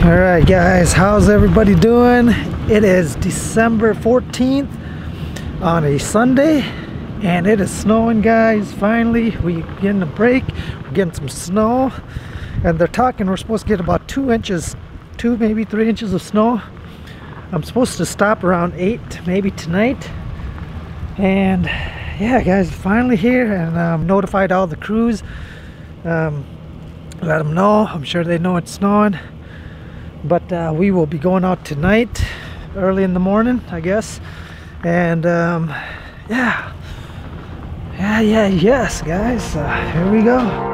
Alright guys, how's everybody doing? It is December 14th on a Sunday and it is snowing, guys. Finally, we're getting a break. We're getting some snow and they're talking we're supposed to get about 2 inches, 2 maybe 3 inches of snow. I'm supposed to stop around 8 maybe tonight. And yeah guys, finally here, and notified all the crews. Let them know. I'm sure they know it's snowing. But we will be going out tonight, early in the morning, I guess. And yes, guys. Here we go.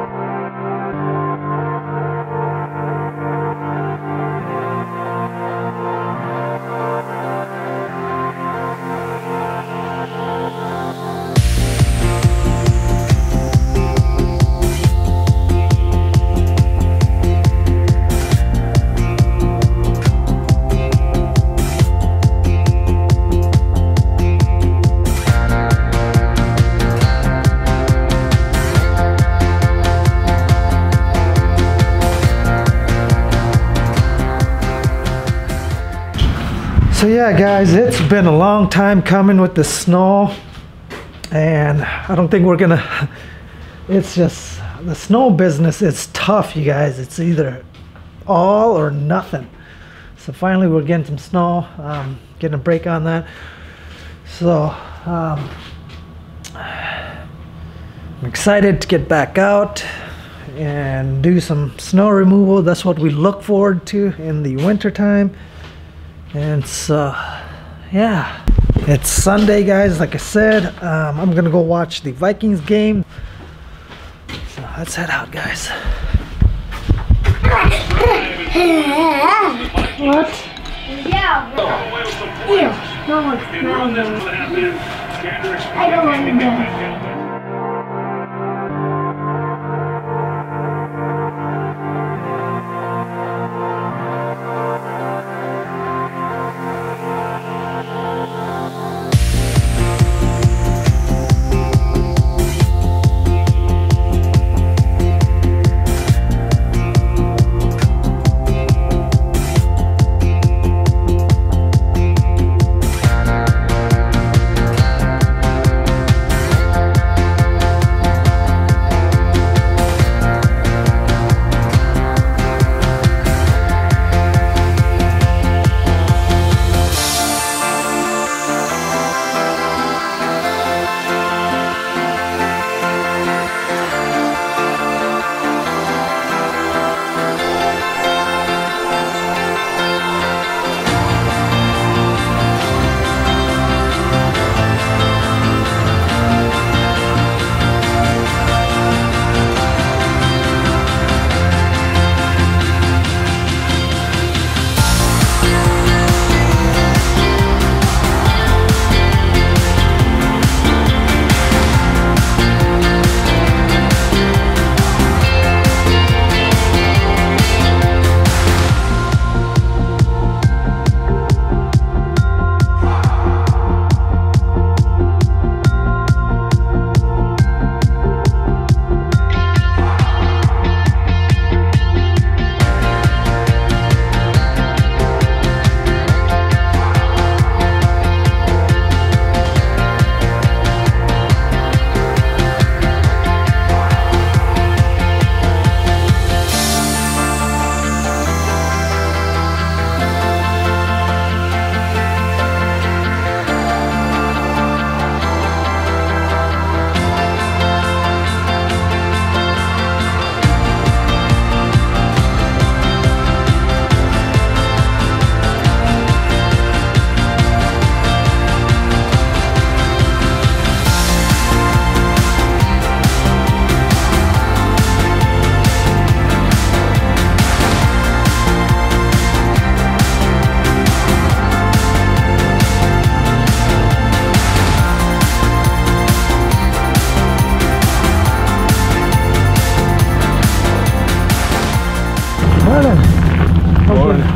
So yeah guys, it's been a long time coming with the snow, and I don't think we're gonna, it's just, the snow business is tough, you guys. It's either all or nothing. So finally we're getting some snow, getting a break on that. So I'm excited to get back out and do some snow removal. That's what we look forward to in the winter time. And so yeah, it's Sunday guys, like I said. I'm gonna go watch the Vikings game, so let's head out, guys. What? Yeah. Ew. No one's smelling them. I don't want to know.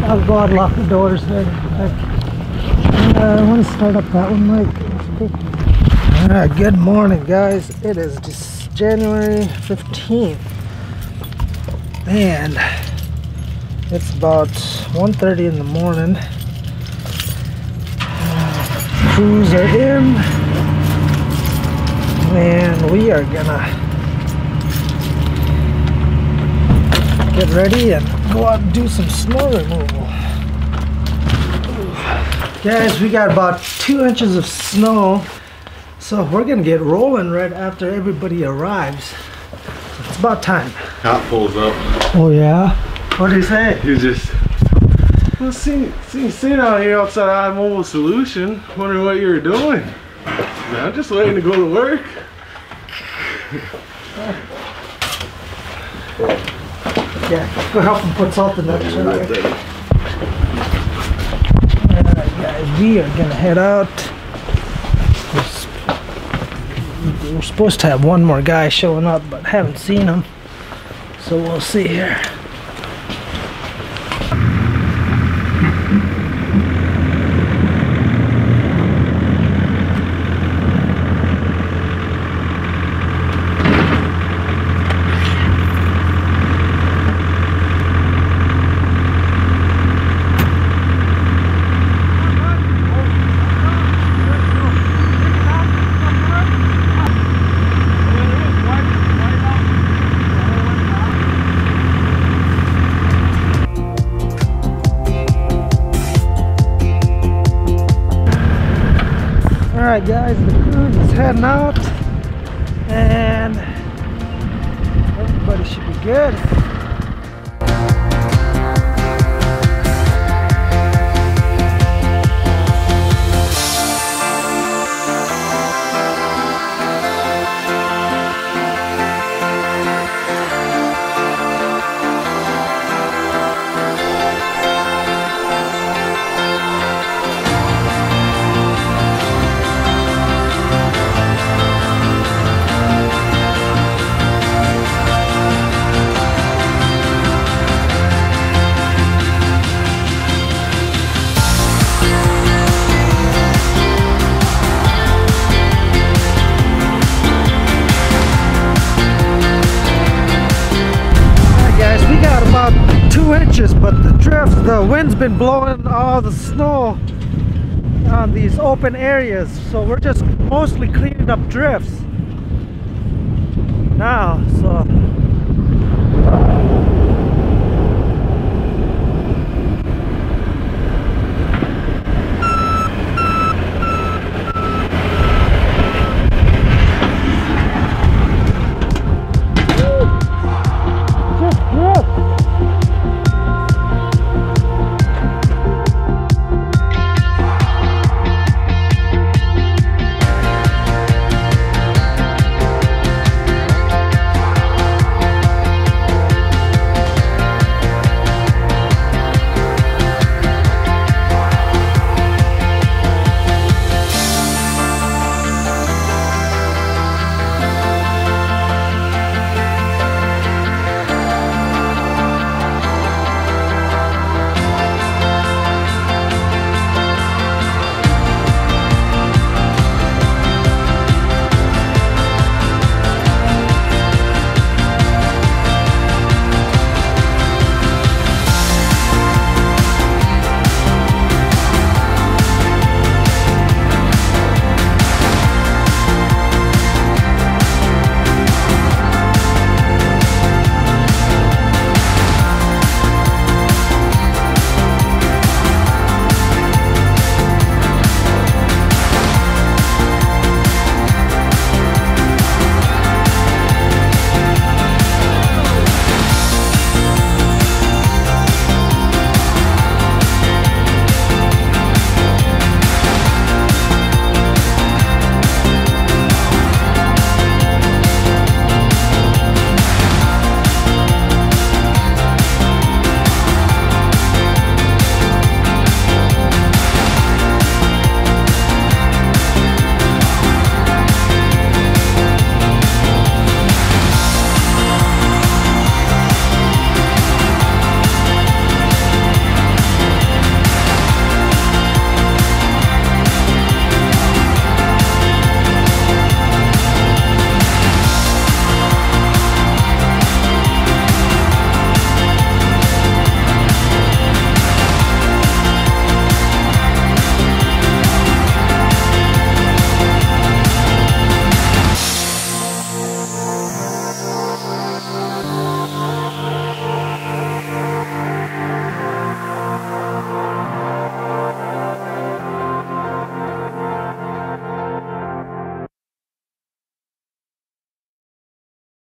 I'll go out and lock the doors there. I want to start up that one, Mike. Alright, good morning guys. It is just January 15th. And It's about 1:30 in the morning. Crews are in, and we are gonna get ready and go out and do some snow removal. Guys, we got about 2 inches of snow, so we're gonna get rolling right after everybody arrives. It's about time. Cop pulls up. Oh yeah? What did he say? He just, well, seen out here outside iMobile Solution. Wondering what you were doing. I'm just waiting to go to work. Yeah, go help him put salt in that truck. Alright guys, we are gonna head out. We're supposed to have one more guy showing up, but haven't seen him. So we'll see here. Alright guys, the cruise is heading out and everybody should be good. We got about 2 inches, but the wind's been blowing all the snow on these open areas, so we're just mostly cleaning up drifts now. So